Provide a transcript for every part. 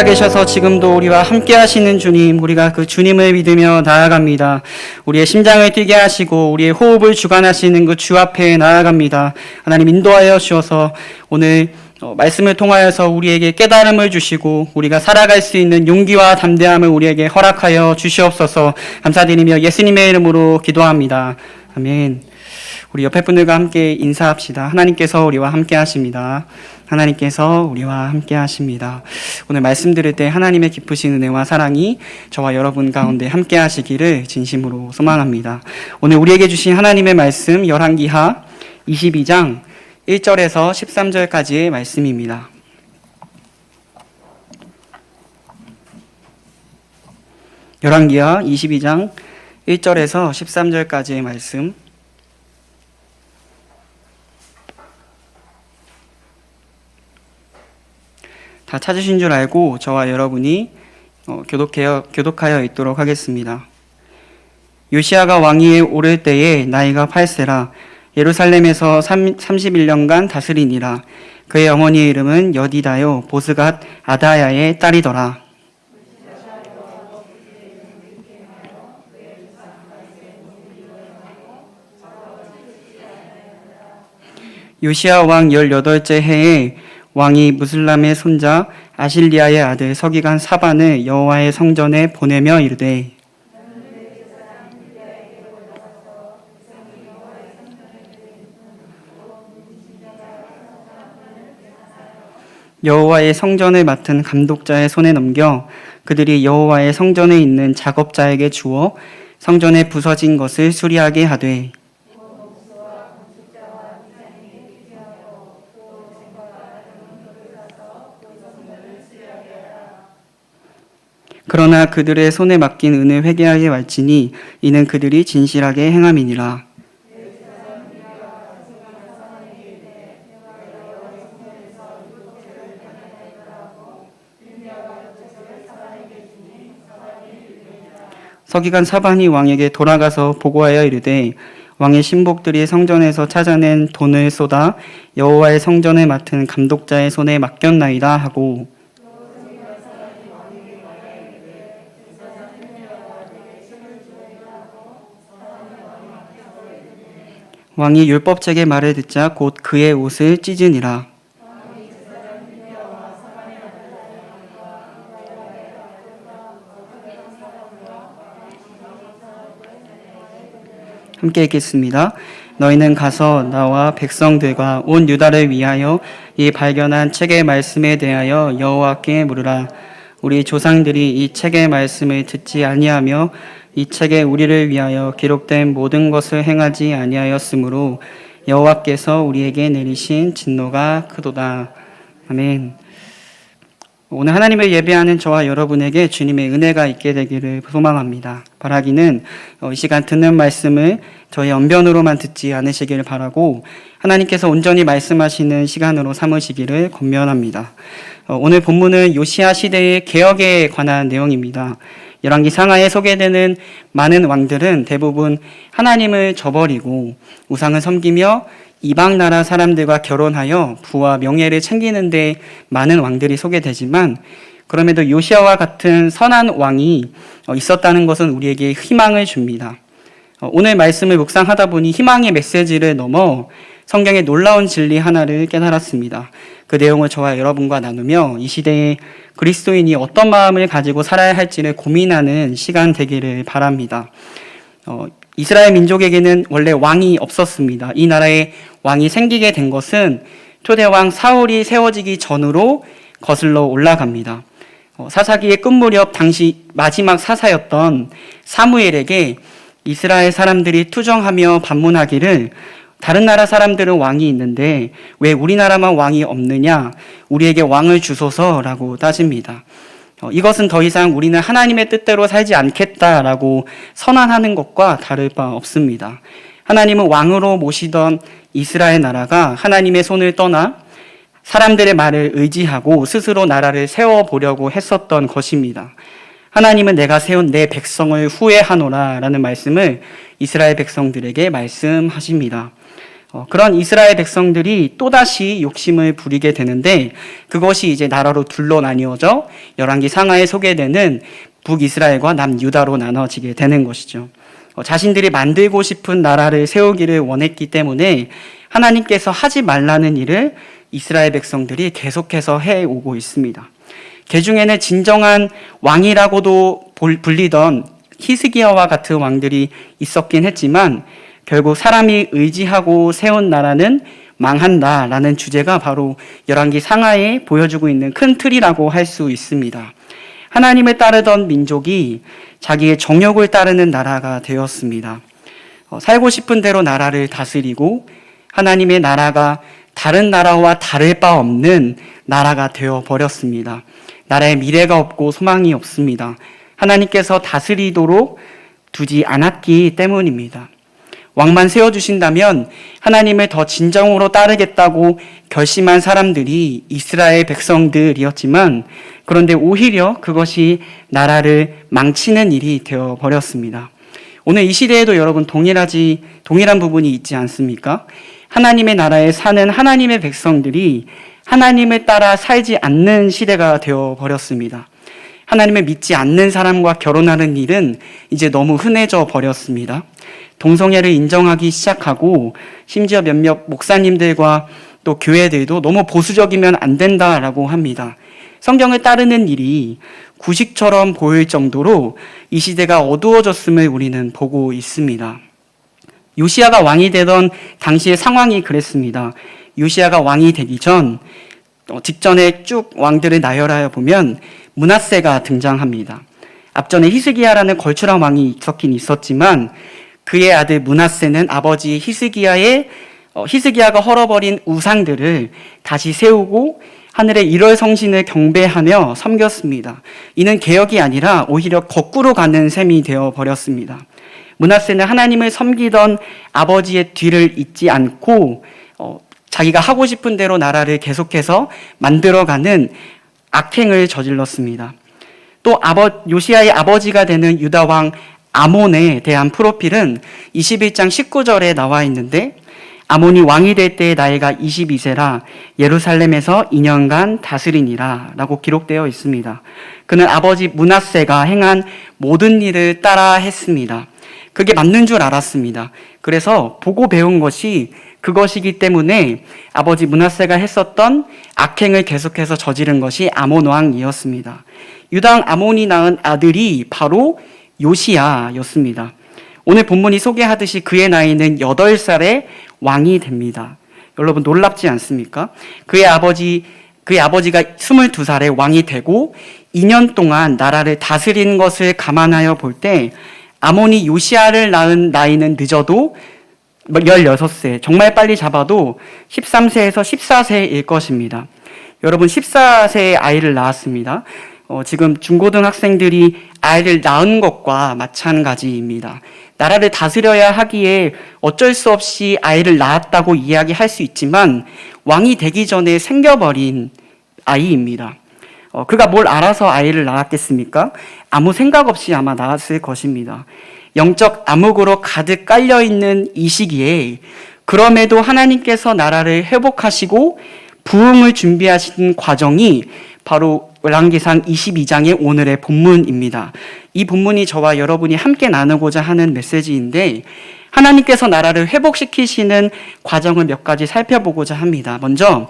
살아계셔서 지금도 우리와 함께 하시는 주님, 우리가 그 주님을 믿으며 나아갑니다. 우리의 심장을 뛰게 하시고 우리의 호흡을 주관하시는 그 주 앞에 나아갑니다. 하나님 인도하여 주셔서 오늘 말씀을 통하여서 우리에게 깨달음을 주시고 우리가 살아갈 수 있는 용기와 담대함을 우리에게 허락하여 주시옵소서. 감사드리며 예수님의 이름으로 기도합니다. 아멘. 우리 옆에 분들과 함께 인사합시다. 하나님께서 우리와 함께 하십니다. 하나님께서 우리와 함께 하십니다. 오늘 말씀 들을 때 하나님의 깊으신 은혜와 사랑이 저와 여러분 가운데 함께 하시기를 진심으로 소망합니다. 오늘 우리에게 주신 하나님의 말씀 열왕기하 22장 1절에서 13절까지의 말씀입니다. 열왕기하 22장 1절에서 13절까지의 말씀. 다 찾으신 줄 알고 저와 여러분이 교독하여 읽도록 하겠습니다. 요시야가 왕위에 오를 때에 나이가 8세라 예루살렘에서 31년간 다스리니라. 그의 어머니의 이름은 여디다요 보스갓 아다야의 딸이더라. 요시야 왕 18째 해에 왕이 무슬람의 손자 아실리아의 아들 서기관 사반을 여호와의 성전에 보내며 이르되 여호와의 성전을 맡은 감독자의 손에 넘겨 그들이 여호와의 성전에 있는 작업자에게 주어 성전에 부서진 것을 수리하게 하되 그러나 그들의 손에 맡긴 은을 회개하게 말지니 이는 그들이 진실하게 행함이니라. 서기관 사반이 왕에게 돌아가서 보고하여 이르되 왕의 신복들이 성전에서 찾아낸 돈을 쏟아 여호와의 성전을 맡은 감독자의 손에 맡겼나이다 하고 왕이 율법책의 말을 듣자 곧 그의 옷을 찢으니라. 함께 읽겠습니다. 너희는 가서 나와 백성들과 온 유다를 위하여 이 발견한 책의 말씀에 대하여 여호와께 물으라. 우리 조상들이 이 책의 말씀을 듣지 아니하며 이 책에 우리를 위하여 기록된 모든 것을 행하지 아니하였으므로 여호와께서 우리에게 내리신 진노가 크도다. 아멘. 오늘 하나님을 예배하는 저와 여러분에게 주님의 은혜가 있게 되기를 소망합니다. 바라기는 이 시간 듣는 말씀을 저희 언변으로만 듣지 않으시기를 바라고 하나님께서 온전히 말씀하시는 시간으로 삼으시기를 권면합니다. 오늘 본문은 요시야 시대의 개혁에 관한 내용입니다. 열왕기 상하에 소개되는 많은 왕들은 대부분 하나님을 저버리고 우상을 섬기며 이방 나라 사람들과 결혼하여 부와 명예를 챙기는 데 많은 왕들이 소개되지만 그럼에도 요시야와 같은 선한 왕이 있었다는 것은 우리에게 희망을 줍니다. 오늘 말씀을 묵상하다 보니 희망의 메시지를 넘어 성경의 놀라운 진리 하나를 깨달았습니다. 그 내용을 저와 여러분과 나누며 이 시대에 그리스도인이 어떤 마음을 가지고 살아야 할지를 고민하는 시간 되기를 바랍니다. 이스라엘 민족에게는 원래 왕이 없었습니다. 이 나라에 왕이 생기게 된 것은 초대왕 사울이 세워지기 전으로 거슬러 올라갑니다. 사사기의 끝 무렵 당시 마지막 사사였던 사무엘에게 이스라엘 사람들이 투정하며 반문하기를 다른 나라 사람들은 왕이 있는데 왜 우리나라만 왕이 없느냐? 우리에게 왕을 주소서라고 따집니다. 이것은 더 이상 우리는 하나님의 뜻대로 살지 않겠다라고 선언하는 것과 다를 바 없습니다. 하나님은 왕으로 모시던 이스라엘 나라가 하나님의 손을 떠나 사람들의 말을 의지하고 스스로 나라를 세워보려고 했었던 것입니다. 하나님은 내가 세운 내 백성을 후회하노라 라는 말씀을 이스라엘 백성들에게 말씀하십니다. 그런 이스라엘 백성들이 또다시 욕심을 부리게 되는데 그것이 이제 나라로 둘로 나뉘어져 열왕기 상하에 소개되는 북이스라엘과 남유다로 나눠지게 되는 것이죠. 자신들이 만들고 싶은 나라를 세우기를 원했기 때문에 하나님께서 하지 말라는 일을 이스라엘 백성들이 계속해서 해오고 있습니다. 그 중에는 진정한 왕이라고도 불리던 히스기야와 같은 왕들이 있었긴 했지만 결국 사람이 의지하고 세운 나라는 망한다라는 주제가 바로 열왕기 상하에 보여주고 있는 큰 틀이라고 할 수 있습니다. 하나님을 따르던 민족이 자기의 정욕을 따르는 나라가 되었습니다. 살고 싶은 대로 나라를 다스리고 하나님의 나라가 다른 나라와 다를 바 없는 나라가 되어버렸습니다. 나라에 미래가 없고 소망이 없습니다. 하나님께서 다스리도록 두지 않았기 때문입니다. 왕만 세워주신다면 하나님을 더 진정으로 따르겠다고 결심한 사람들이 이스라엘 백성들이었지만 그런데 오히려 그것이 나라를 망치는 일이 되어버렸습니다. 오늘 이 시대에도 여러분 동일한 부분이 있지 않습니까? 하나님의 나라에 사는 하나님의 백성들이 하나님을 따라 살지 않는 시대가 되어버렸습니다. 하나님을 믿지 않는 사람과 결혼하는 일은 이제 너무 흔해져 버렸습니다. 동성애를 인정하기 시작하고 심지어 몇몇 목사님들과 또 교회들도 너무 보수적이면 안 된다라고 합니다. 성경을 따르는 일이 구식처럼 보일 정도로 이 시대가 어두워졌음을 우리는 보고 있습니다. 요시야가 왕이 되던 당시의 상황이 그랬습니다. 요시야가 왕이 되기 직전에 쭉 왕들을 나열하여 보면 므낫세가 등장합니다. 앞전에 히스기야라는 걸출한 왕이 있었지만 그의 아들 므낫세는 아버지 히스기야가 헐어버린 우상들을 다시 세우고 하늘의 일월 성신을 경배하며 섬겼습니다. 이는 개혁이 아니라 오히려 거꾸로 가는 셈이 되어버렸습니다. 므낫세는 하나님을 섬기던 아버지의 뒤를 잇지 않고 자기가 하고 싶은 대로 나라를 계속해서 만들어가는 악행을 저질렀습니다. 또 요시야의 아버지가 되는 유다 왕 아몬에 대한 프로필은 21장 19절에 나와 있는데 아몬이 왕이 될 때의 나이가 22세라 예루살렘에서 2년간 다스리니라 라고 기록되어 있습니다. 그는 아버지 므낫세가 행한 모든 일을 따라 했습니다. 그게 맞는 줄 알았습니다. 그래서 보고 배운 것이 그것이기 때문에 아버지 므낫세가 했었던 악행을 계속해서 저지른 것이 아몬 왕이었습니다. 유다 왕 아몬이 낳은 아들이 바로 요시야였습니다. 오늘 본문이 소개하듯이 그의 나이는 8살에 왕이 됩니다. 여러분 놀랍지 않습니까? 그의 아버지가 22살에 왕이 되고 2년 동안 나라를 다스린 것을 감안하여 볼 때 아몬이 요시야를 낳은 나이는 늦어도 16세, 정말 빨리 잡아도 13세에서 14세일 것입니다. 여러분 14세에 아이를 낳았습니다. 지금 중고등학생들이 아이를 낳은 것과 마찬가지입니다. 나라를 다스려야 하기에 어쩔 수 없이 아이를 낳았다고 이야기할 수 있지만 왕이 되기 전에 생겨버린 아이입니다. 그가 뭘 알아서 아이를 낳았겠습니까? 아무 생각 없이 아마 낳았을 것입니다. 영적 암흑으로 가득 깔려있는 이 시기에 그럼에도 하나님께서 나라를 회복하시고 부흥을 준비하신 과정이 바로 열왕기상 22장의 오늘의 본문입니다. 이 본문이 저와 여러분이 함께 나누고자 하는 메시지인데 하나님께서 나라를 회복시키시는 과정을 몇 가지 살펴보고자 합니다. 먼저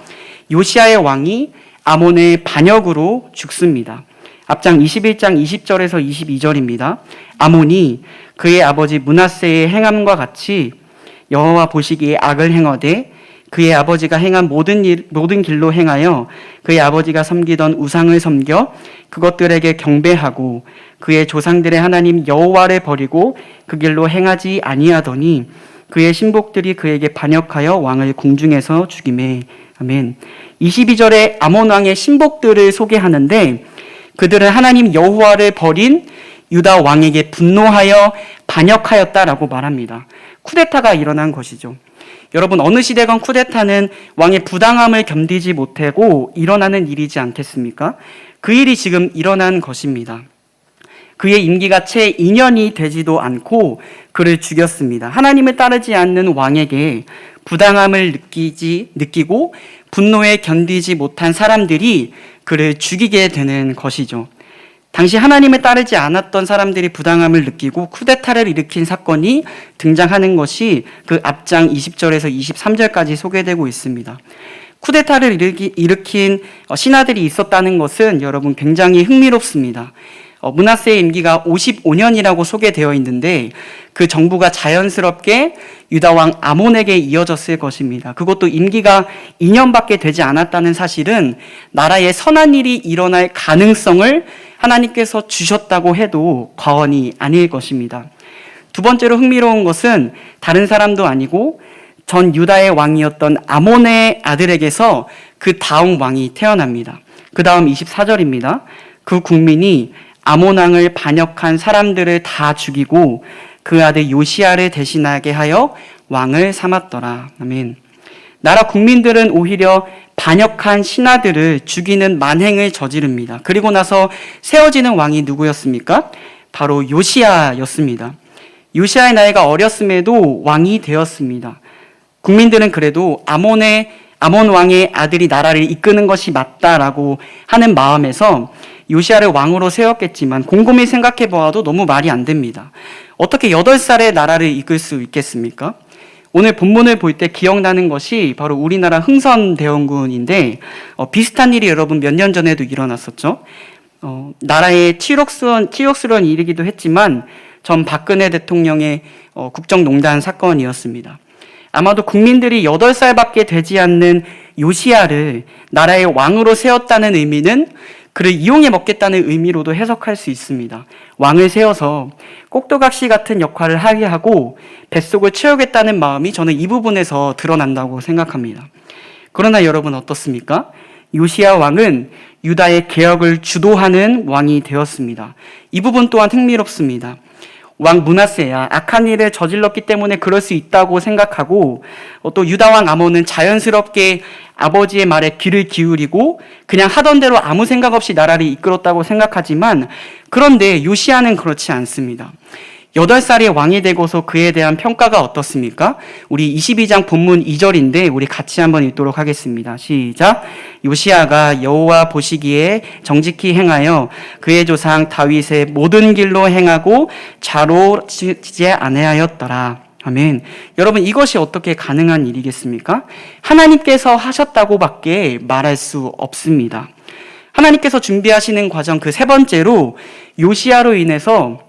요시야의 왕이 아몬의 반역으로 죽습니다. 앞장 21장 20절에서 22절입니다. 아몬이 그의 아버지 므낫세의 행함과 같이 여호와 보시기에 악을 행하되 그의 아버지가 행한 모든 길로 행하여 그의 아버지가 섬기던 우상을 섬겨 그것들에게 경배하고 그의 조상들의 하나님 여호와를 버리고 그 길로 행하지 아니하더니 그의 신복들이 그에게 반역하여 왕을 궁중에서 죽이매. 아멘. 22절에 아몬 왕의 신복들을 소개하는데 그들은 하나님 여호와를 버린 유다 왕에게 분노하여 반역하였다라고 말합니다. 쿠데타가 일어난 것이죠. 여러분 어느 시대건 쿠데타는 왕의 부당함을 견디지 못하고 일어나는 일이지 않겠습니까? 그 일이 지금 일어난 것입니다. 그의 임기가 채 2년이 되지도 않고 그를 죽였습니다. 하나님을 따르지 않는 왕에게 부당함을 느끼고 분노에 견디지 못한 사람들이 그를 죽이게 되는 것이죠. 당시 하나님을 따르지 않았던 사람들이 부당함을 느끼고 쿠데타를 일으킨 사건이 등장하는 것이 그 앞장 20절에서 23절까지 소개되고 있습니다. 쿠데타를 일으킨 신하들이 있었다는 것은 여러분 굉장히 흥미롭습니다. 므낫세의 임기가 55년이라고 소개되어 있는데 그 정부가 자연스럽게 유다왕 아몬에게 이어졌을 것입니다. 그것도 임기가 2년밖에 되지 않았다는 사실은 나라에 선한 일이 일어날 가능성을 하나님께서 주셨다고 해도 과언이 아닐 것입니다. 두 번째로 흥미로운 것은 다른 사람도 아니고 전 유다의 왕이었던 아몬의 아들에게서 그 다음 왕이 태어납니다. 그 다음 24절입니다. 그 국민이 아몬 왕을 반역한 사람들을 다 죽이고 그 아들 요시야를 대신하게 하여 왕을 삼았더라. 아멘. 나라 국민들은 오히려 반역한 신하들을 죽이는 만행을 저지릅니다. 그리고 나서 세워지는 왕이 누구였습니까? 바로 요시야였습니다. 요시야의 나이가 어렸음에도 왕이 되었습니다. 국민들은 그래도 아몬 왕의 아들이 나라를 이끄는 것이 맞다라고 하는 마음에서 요시야를 왕으로 세웠겠지만 곰곰이 생각해 보아도 너무 말이 안 됩니다. 어떻게 8살에 나라를 이끌 수 있겠습니까? 오늘 본문을 볼 때 기억나는 것이 바로 우리나라 흥선대원군인데 비슷한 일이 여러분 몇 년 전에도 일어났었죠. 나라의 치욕스러운 일이기도 했지만 전 박근혜 대통령의 국정농단 사건이었습니다. 아마도 국민들이 8살밖에 되지 않는 요시야를 나라의 왕으로 세웠다는 의미는 그를 이용해 먹겠다는 의미로도 해석할 수 있습니다. 왕을 세워서 꼭두각시 같은 역할을 하게 하고 뱃속을 채우겠다는 마음이 저는 이 부분에서 드러난다고 생각합니다. 그러나 여러분 어떻습니까? 요시야 왕은 유다의 개혁을 주도하는 왕이 되었습니다. 이 부분 또한 흥미롭습니다. 왕 므낫세야 악한 일을 저질렀기 때문에 그럴 수 있다고 생각하고 또 유다 왕 아몬은 자연스럽게 아버지의 말에 귀를 기울이고 그냥 하던 대로 아무 생각 없이 나라를 이끌었다고 생각하지만 그런데 요시야는 그렇지 않습니다. 8살의 왕이 되고서 그에 대한 평가가 어떻습니까? 우리 22장 본문 2절인데 우리 같이 한번 읽도록 하겠습니다. 시작. 요시야가 여호와 보시기에 정직히 행하여 그의 조상 다윗의 모든 길로 행하고 좌로지지 아니하였더라. 아멘. 여러분 이것이 어떻게 가능한 일이겠습니까? 하나님께서 하셨다고밖에 말할 수 없습니다. 하나님께서 준비하시는 과정 그 세 번째로 요시야로 인해서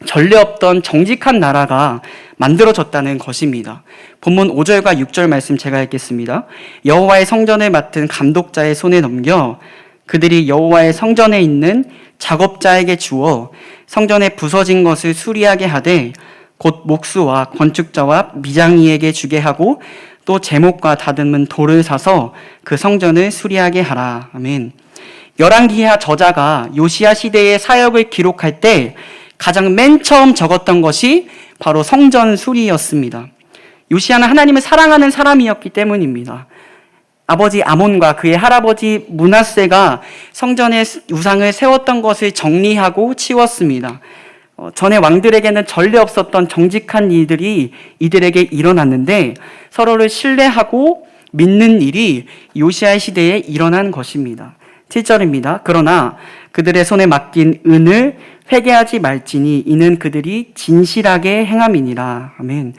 전례 없던 정직한 나라가 만들어졌다는 것입니다. 본문 5절과 6절 말씀 제가 읽겠습니다. 여호와의 성전을 맡은 감독자의 손에 넘겨 그들이 여호와의 성전에 있는 작업자에게 주어 성전에 부서진 것을 수리하게 하되 곧 목수와 건축자와 미장이에게 주게 하고 또 제목과 다듬은 돌을 사서 그 성전을 수리하게 하라. 아멘. 열왕기하 저자가 요시야 시대의 사역을 기록할 때 가장 맨 처음 적었던 것이 바로 성전 수리였습니다. 요시야는 하나님을 사랑하는 사람이었기 때문입니다. 아버지 아몬과 그의 할아버지 므낫세가 성전의 우상을 세웠던 것을 정리하고 치웠습니다. 전에 왕들에게는 전례 없었던 정직한 일들이 이들에게 일어났는데 서로를 신뢰하고 믿는 일이 요시야의 시대에 일어난 것입니다. 7절입니다. 그러나 그들의 손에 맡긴 은을 회개하지 말지니 이는 그들이 진실하게 행함이니라. 아멘.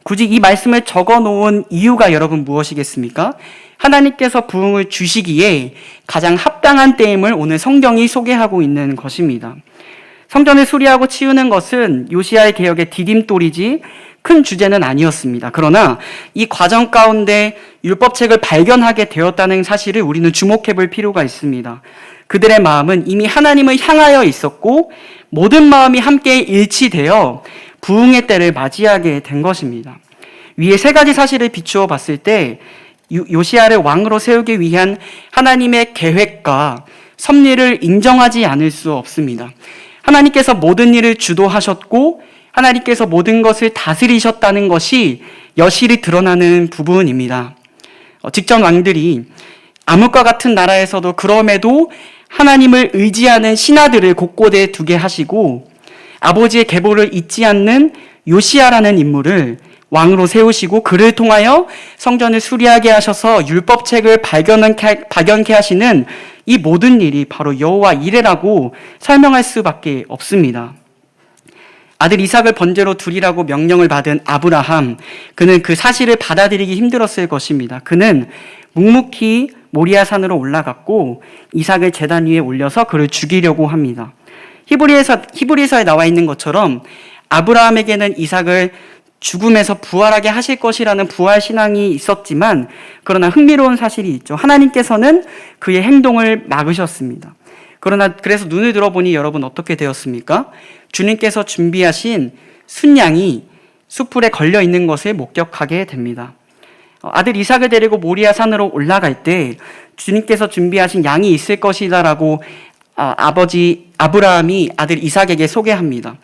굳이 이 말씀을 적어 놓은 이유가 여러분 무엇이겠습니까? 하나님께서 부흥을 주시기에 가장 합당한 때임을 오늘 성경이 소개하고 있는 것입니다. 성전을 수리하고 치우는 것은 요시야의 개혁의 디딤돌이지 큰 주제는 아니었습니다. 그러나 이 과정 가운데 율법책을 발견하게 되었다는 사실을 우리는 주목해 볼 필요가 있습니다. 그들의 마음은 이미 하나님을 향하여 있었고 모든 마음이 함께 일치되어 부흥의 때를 맞이하게 된 것입니다. 위에 세 가지 사실을 비추어 봤을 때 요시야를 왕으로 세우기 위한 하나님의 계획과 섭리를 인정하지 않을 수 없습니다. 하나님께서 모든 일을 주도하셨고 하나님께서 모든 것을 다스리셨다는 것이 여실히 드러나는 부분입니다. 직전 왕들이 암흑과 같은 나라에서도 그럼에도 하나님을 의지하는 신하들을 곳곳에 두게 하시고 아버지의 계보를 잊지 않는 요시야라는 인물을 왕으로 세우시고 그를 통하여 성전을 수리하게 하셔서 율법책을 발견케 하시는 이 모든 일이 바로 여호와 이레라고 설명할 수밖에 없습니다. 아들 이삭을 번제로 드리라고 명령을 받은 아브라함, 그는 그 사실을 받아들이기 힘들었을 것입니다. 그는 묵묵히 모리아산으로 올라갔고 이삭을 제단 위에 올려서 그를 죽이려고 합니다. 히브리서에 나와 있는 것처럼 아브라함에게는 이삭을 죽음에서 부활하게 하실 것이라는 부활 신앙이 있었지만, 그러나 흥미로운 사실이 있죠. 하나님께서는 그의 행동을 막으셨습니다. 그래서 눈을 들어보니 여러분 어떻게 되었습니까? 주님께서 준비하신 순양이 숫풀에 걸려 있는 것을 목격하게 됩니다. 아들 이삭을 데리고 모리아 산으로 올라갈 때 주님께서 준비하신 양이 있을 것이다라고 아버지 아브라함이 아들 이삭에게 소개합니다.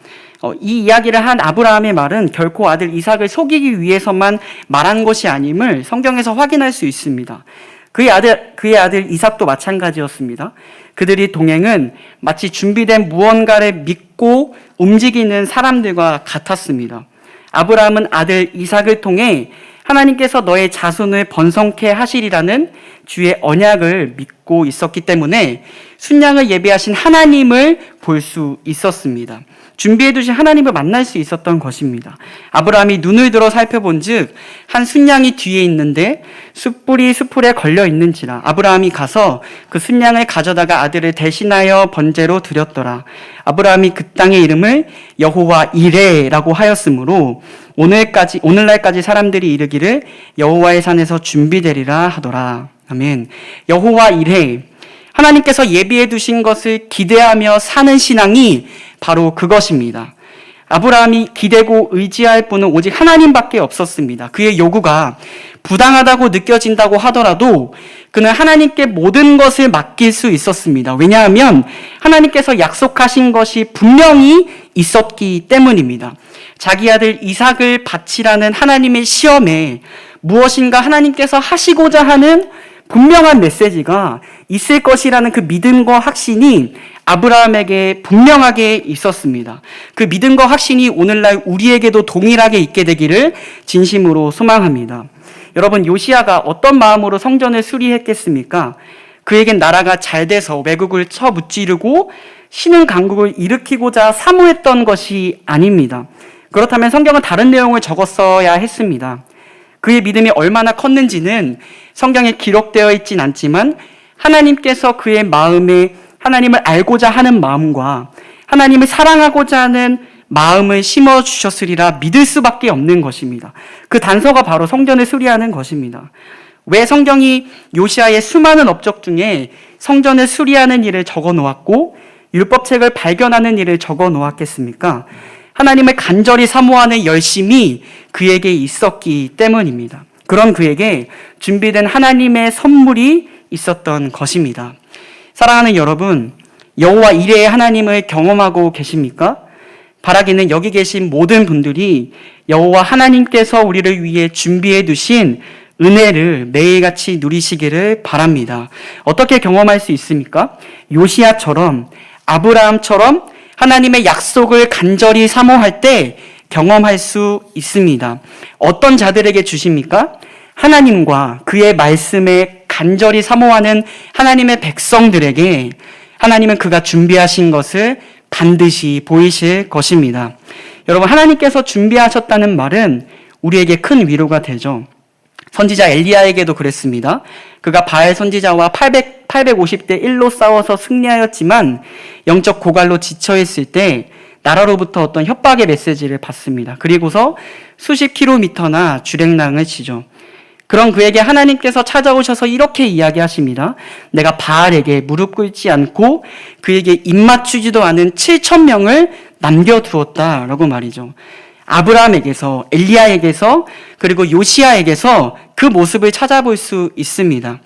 이 이야기를 한 아브라함의 말은 결코 아들 이삭을 속이기 위해서만 말한 것이 아님을 성경에서 확인할 수 있습니다. 그의 아들 이삭도 마찬가지였습니다. 그들이 동행은 마치 준비된 무언가를 믿고 움직이는 사람들과 같았습니다. 아브라함은 아들 이삭을 통해 하나님께서 너의 자손을 번성케 하시리라는 주의 언약을 믿고 있었기 때문에 순양을 예비하신 하나님을 볼 수 있었습니다. 준비해 두신 하나님을 만날 수 있었던 것입니다. 아브라함이 눈을 들어 살펴본 즉 한 순양이 뒤에 있는데 숯불이 숯불에 걸려 있는지라 아브라함이 가서 그 순양을 가져다가 아들을 대신하여 번제로 드렸더라. 아브라함이 그 땅의 이름을 여호와 이레라고 하였으므로 오늘날까지 사람들이 이르기를 여호와의 산에서 준비되리라 하더라. 아멘. 여호와 이레, 하나님께서 예비해 두신 것을 기대하며 사는 신앙이 바로 그것입니다. 아브라함이 기대고 의지할 분은 오직 하나님밖에 없었습니다. 그의 요구가 부당하다고 느껴진다고 하더라도 그는 하나님께 모든 것을 맡길 수 있었습니다. 왜냐하면 하나님께서 약속하신 것이 분명히 있었기 때문입니다. 자기 아들 이삭을 바치라는 하나님의 시험에 무엇인가 하나님께서 하시고자 하는 분명한 메시지가 있을 것이라는 그 믿음과 확신이 아브라함에게 분명하게 있었습니다. 그 믿음과 확신이 오늘날 우리에게도 동일하게 있게 되기를 진심으로 소망합니다. 여러분, 요시야가 어떤 마음으로 성전을 수리했겠습니까? 그에겐 나라가 잘 돼서 외국을 쳐무찌르고 신흥 강국을 일으키고자 사모했던 것이 아닙니다. 그렇다면 성경은 다른 내용을 적었어야 했습니다. 그의 믿음이 얼마나 컸는지는 성경에 기록되어 있진 않지만 하나님께서 그의 마음에 하나님을 알고자 하는 마음과 하나님을 사랑하고자 하는 마음을 심어주셨으리라 믿을 수밖에 없는 것입니다. 그 단서가 바로 성전을 수리하는 것입니다. 왜 성경이 요시야의 수많은 업적 중에 성전을 수리하는 일을 적어 놓았고 율법책을 발견하는 일을 적어 놓았겠습니까? 하나님을 간절히 사모하는 열심이 그에게 있었기 때문입니다. 그런 그에게 준비된 하나님의 선물이 있었던 것입니다. 사랑하는 여러분, 여호와 이레의 하나님을 경험하고 계십니까? 바라기는 여기 계신 모든 분들이 여호와 하나님께서 우리를 위해 준비해 두신 은혜를 매일같이 누리시기를 바랍니다. 어떻게 경험할 수 있습니까? 요시야처럼, 아브라함처럼 하나님의 약속을 간절히 사모할 때 경험할 수 있습니다. 어떤 자들에게 주십니까? 하나님과 그의 말씀에 간절히 사모하는 하나님의 백성들에게 하나님은 그가 준비하신 것을 반드시 보이실 것입니다. 여러분, 하나님께서 준비하셨다는 말은 우리에게 큰 위로가 되죠. 선지자 엘리야에게도 그랬습니다. 그가 바알 선지자와 850대 1로 싸워서 승리하였지만 영적 고갈로 지쳐있을 때 나라로부터 어떤 협박의 메시지를 받습니다. 그리고서 수십 킬로미터나 주랭랑을 치죠. 그런 그에게 하나님께서 찾아오셔서 이렇게 이야기하십니다. 내가 바알에게 무릎 꿇지 않고 그에게 입맞추지도 않은 7,000명을 남겨두었다라고 말이죠. 아브라함에게서, 엘리야에게서, 그리고 요시야에게서 그 모습을 찾아볼 수 있습니다.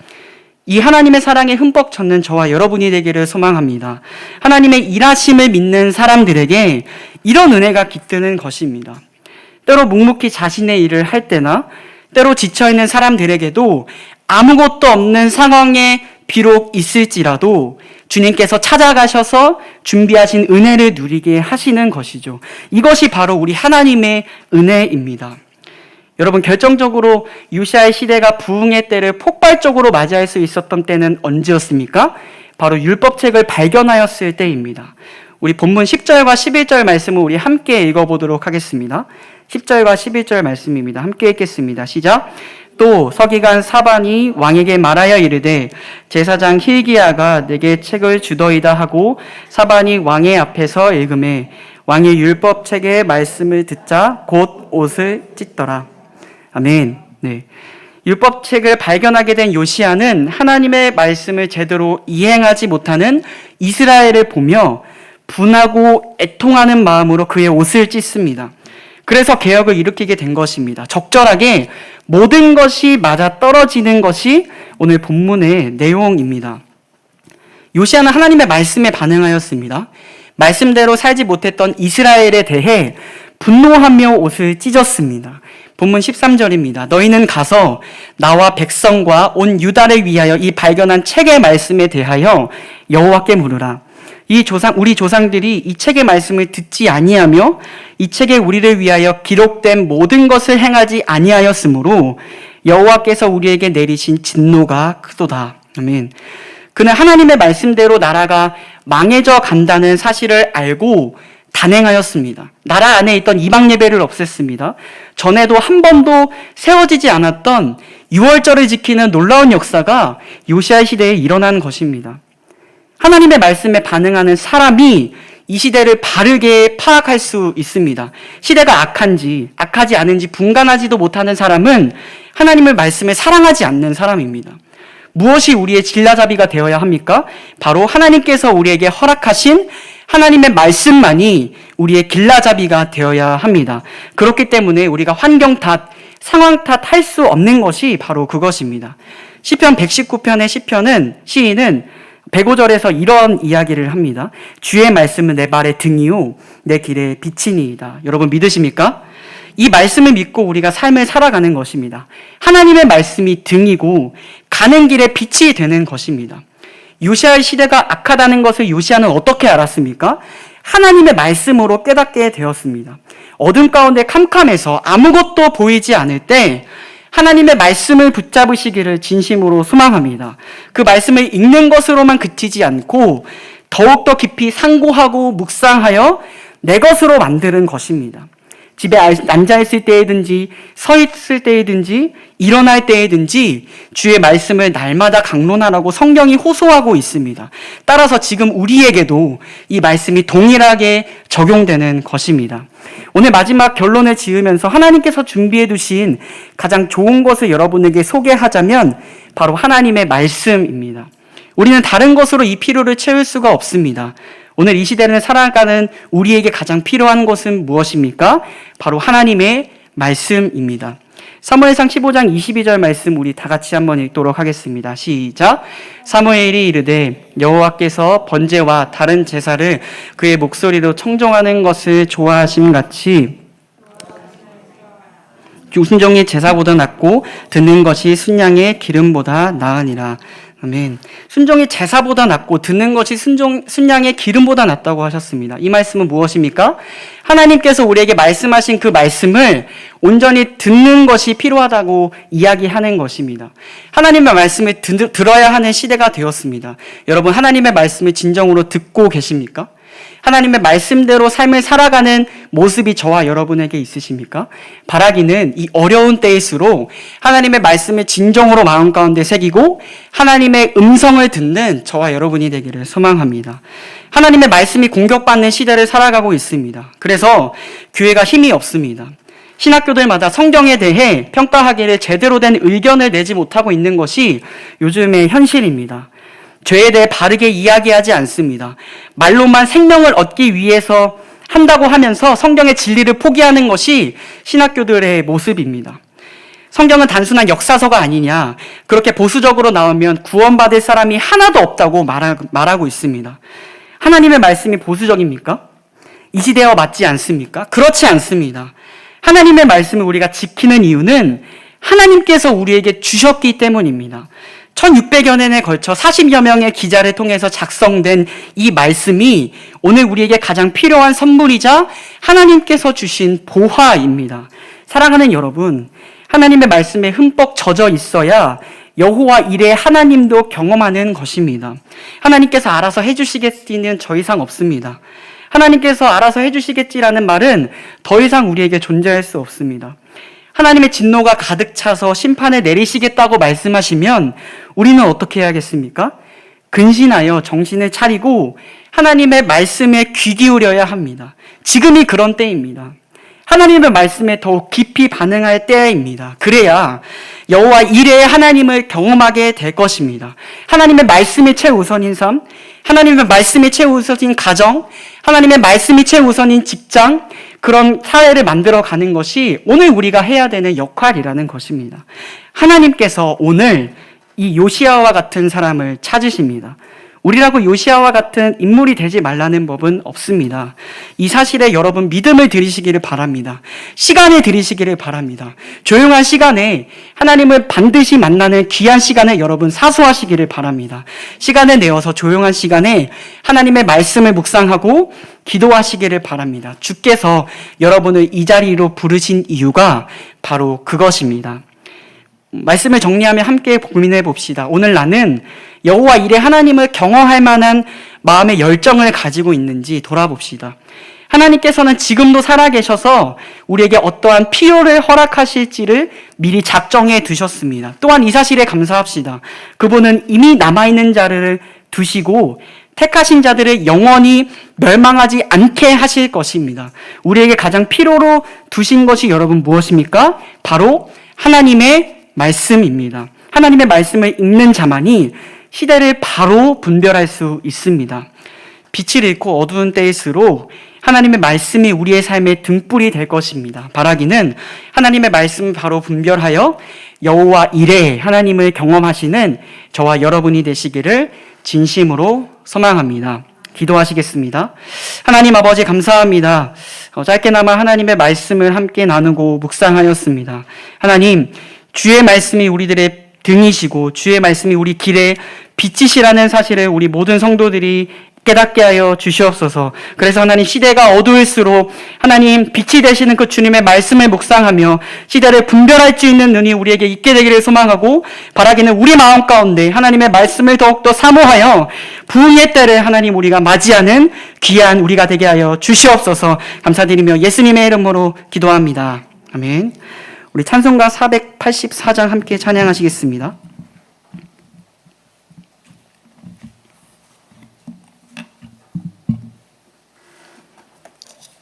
이 하나님의 사랑에 흠뻑 젖는 저와 여러분이 되기를 소망합니다. 하나님의 일하심을 믿는 사람들에게 이런 은혜가 깃드는 것입니다. 때로 묵묵히 자신의 일을 할 때나 때로 지쳐있는 사람들에게도 아무것도 없는 상황에 비록 있을지라도 주님께서 찾아가셔서 준비하신 은혜를 누리게 하시는 것이죠. 이것이 바로 우리 하나님의 은혜입니다. 여러분, 결정적으로 요시아의 시대가 부흥의 때를 폭발적으로 맞이할 수 있었던 때는 언제였습니까? 바로 율법책을 발견하였을 때입니다. 우리 본문 10절과 11절 말씀을 우리 함께 읽어보도록 하겠습니다. 10절과 11절 말씀입니다. 함께 읽겠습니다. 시작. 또 서기관 사반이 왕에게 말하여 이르되 제사장 hil기야가 내게 책을 주더이다 하고 사반이 왕의 앞에서 읽음에 왕의 율법책의 말씀을 듣자 곧 옷을 찢더라. 아멘. 네. 율법책을 발견하게 된 요시야는 하나님의 말씀을 제대로 이행하지 못하는 이스라엘을 보며 분하고 애통하는 마음으로 그의 옷을 찢습니다. 그래서 개혁을 일으키게 된 것입니다. 적절하게 모든 것이 맞아 떨어지는 것이 오늘 본문의 내용입니다. 요시야는 하나님의 말씀에 반응하였습니다. 말씀대로 살지 못했던 이스라엘에 대해 분노하며 옷을 찢었습니다. 본문 13절입니다. 너희는 가서 나와 백성과 온 유다를 위하여 이 발견한 책의 말씀에 대하여 여호와께 물으라. 우리 조상들이 이 책의 말씀을 듣지 아니하며 이 책에 우리를 위하여 기록된 모든 것을 행하지 아니하였으므로 여호와께서 우리에게 내리신 진노가 크도다. 아멘. 그는 하나님의 말씀대로 나라가 망해져 간다는 사실을 알고 단행하였습니다. 나라 안에 있던 이방 예배를 없앴습니다. 전에도 한 번도 세워지지 않았던 유월절을 지키는 놀라운 역사가 요시야 시대에 일어난 것입니다. 하나님의 말씀에 반응하는 사람이 이 시대를 바르게 파악할 수 있습니다. 시대가 악한지 악하지 않은지 분간하지도 못하는 사람은 하나님의 말씀을 사랑하지 않는 사람입니다. 무엇이 우리의 길라잡이가 되어야 합니까? 바로 하나님께서 우리에게 허락하신 하나님의 말씀만이 우리의 길라잡이가 되어야 합니다. 그렇기 때문에 우리가 환경 탓, 상황 탓 할 수 없는 것이 바로 그것입니다. 시편 119편의 시인은 105절에서 이런 이야기를 합니다. 주의 말씀은 내 발의 등이요 내 길의 빛이니이다. 여러분 믿으십니까? 이 말씀을 믿고 우리가 삶을 살아가는 것입니다. 하나님의 말씀이 등이고 가는 길에 빛이 되는 것입니다. 요시아의 시대가 악하다는 것을 요시아는 어떻게 알았습니까? 하나님의 말씀으로 깨닫게 되었습니다. 어둠 가운데 캄캄해서 아무것도 보이지 않을 때 하나님의 말씀을 붙잡으시기를 진심으로 소망합니다. 그 말씀을 읽는 것으로만 그치지 않고 더욱더 깊이 상고하고 묵상하여 내 것으로 만드는 것입니다. 집에 앉아있을 때이든지 서 있을 때이든지 일어날 때이든지 주의 말씀을 날마다 강론하라고 성경이 호소하고 있습니다. 따라서 지금 우리에게도 이 말씀이 동일하게 적용되는 것입니다. 오늘 마지막 결론을 지으면서 하나님께서 준비해 두신 가장 좋은 것을 여러분에게 소개하자면 바로 하나님의 말씀입니다. 우리는 다른 것으로 이 필요를 채울 수가 없습니다. 오늘 이 시대를 살아가는 우리에게 가장 필요한 것은 무엇입니까? 바로 하나님의 말씀입니다. 사무엘상 15장 22절 말씀 우리 다 같이 한번 읽도록 하겠습니다. 시작. 사무엘이 이르되 여호와께서 번제와 다른 제사를 그의 목소리로 청종하는 것을 좋아하심 같이 순종이 제사보다 낫고 듣는 것이 순양의 기름보다 나으니라. 아멘. 순종이 제사보다 낫고 듣는 것이 순양의 기름보다 낫다고 하셨습니다. 이 말씀은 무엇입니까? 하나님께서 우리에게 말씀하신 그 말씀을 온전히 듣는 것이 필요하다고 이야기하는 것입니다. 하나님의 말씀을 들어야 하는 시대가 되었습니다. 여러분, 하나님의 말씀을 진정으로 듣고 계십니까? 하나님의 말씀대로 삶을 살아가는 모습이 저와 여러분에게 있으십니까? 바라기는 이 어려운 때일수록 하나님의 말씀을 진정으로 마음 가운데 새기고 하나님의 음성을 듣는 저와 여러분이 되기를 소망합니다. 하나님의 말씀이 공격받는 시대를 살아가고 있습니다. 그래서 교회가 힘이 없습니다. 신학교들마다 성경에 대해 평가하기를 제대로 된 의견을 내지 못하고 있는 것이 요즘의 현실입니다. 죄에 대해 바르게 이야기하지 않습니다. 말로만 생명을 얻기 위해서 한다고 하면서 성경의 진리를 포기하는 것이 신학교들의 모습입니다. 성경은 단순한 역사서가 아니냐, 그렇게 보수적으로 나오면 구원받을 사람이 하나도 없다고 말하고 있습니다. 하나님의 말씀이 보수적입니까? 이 시대와 맞지 않습니까? 그렇지 않습니다. 하나님의 말씀을 우리가 지키는 이유는 하나님께서 우리에게 주셨기 때문입니다. 1600여 년에 걸쳐 40여 명의 기자를 통해서 작성된 이 말씀이 오늘 우리에게 가장 필요한 선물이자 하나님께서 주신 보화입니다. 사랑하는 여러분, 하나님의 말씀에 흠뻑 젖어 있어야 여호와 이레 하나님도 경험하는 것입니다. 하나님께서 알아서 해주시겠지는 더 이상 없습니다. 하나님께서 알아서 해주시겠지라는 말은 더 이상 우리에게 존재할 수 없습니다. 하나님의 진노가 가득 차서 심판을 내리시겠다고 말씀하시면 우리는 어떻게 해야겠습니까? 근신하여 정신을 차리고 하나님의 말씀에 귀 기울여야 합니다. 지금이 그런 때입니다. 하나님의 말씀에 더욱 깊이 반응할 때입니다. 그래야 여호와 이레의 하나님을 경험하게 될 것입니다. 하나님의 말씀이 최우선인 삶, 하나님의 말씀이 최우선인 가정, 하나님의 말씀이 최우선인 직장, 그런 사회를 만들어가는 것이 오늘 우리가 해야 되는 역할이라는 것입니다. 하나님께서 오늘 이 요시야와 같은 사람을 찾으십니다. 우리라고 요시야와 같은 인물이 되지 말라는 법은 없습니다. 이 사실에 여러분 믿음을 들이시기를 바랍니다. 시간을 들이시기를 바랍니다. 조용한 시간에 하나님을 반드시 만나는 귀한 시간에 여러분 사수하시기를 바랍니다. 시간을 내어서 조용한 시간에 하나님의 말씀을 묵상하고 기도하시기를 바랍니다. 주께서 여러분을 이 자리로 부르신 이유가 바로 그것입니다. 말씀을 정리하며 함께 고민해 봅시다. 오늘 나는 여호와 이레 하나님을 경험할 만한 마음의 열정을 가지고 있는지 돌아봅시다. 하나님께서는 지금도 살아계셔서 우리에게 어떠한 필요를 허락하실지를 미리 작정해 두셨습니다. 또한 이 사실에 감사합시다. 그분은 이미 남아있는 자를 두시고 택하신 자들을 영원히 멸망하지 않게 하실 것입니다. 우리에게 가장 필요로 두신 것이 여러분 무엇입니까? 바로 하나님의 말씀입니다. 하나님의 말씀을 읽는 자만이 시대를 바로 분별할 수 있습니다. 빛을 잃고 어두운 때일수록 하나님의 말씀이 우리의 삶의 등불이 될 것입니다. 바라기는 하나님의 말씀을 바로 분별하여 여호와 이레 하나님을 경험하시는 저와 여러분이 되시기를 진심으로 소망합니다. 기도하시겠습니다. 하나님 아버지 감사합니다. 짧게나마 하나님의 말씀을 함께 나누고 묵상하였습니다. 하나님, 주의 말씀이 우리들의 등이시고 주의 말씀이 우리 길의 빛이시라는 사실을 우리 모든 성도들이 깨닫게 하여 주시옵소서. 그래서 하나님, 시대가 어두울수록 하나님 빛이 되시는 그 주님의 말씀을 묵상하며 시대를 분별할 수 있는 눈이 우리에게 있게 되기를 소망하고, 바라기는 우리 마음 가운데 하나님의 말씀을 더욱더 사모하여 부흥의 때를 하나님 우리가 맞이하는 귀한 우리가 되게 하여 주시옵소서. 감사드리며 예수님의 이름으로 기도합니다. 아멘. 우리 찬송가 484장 함께 찬양하시겠습니다.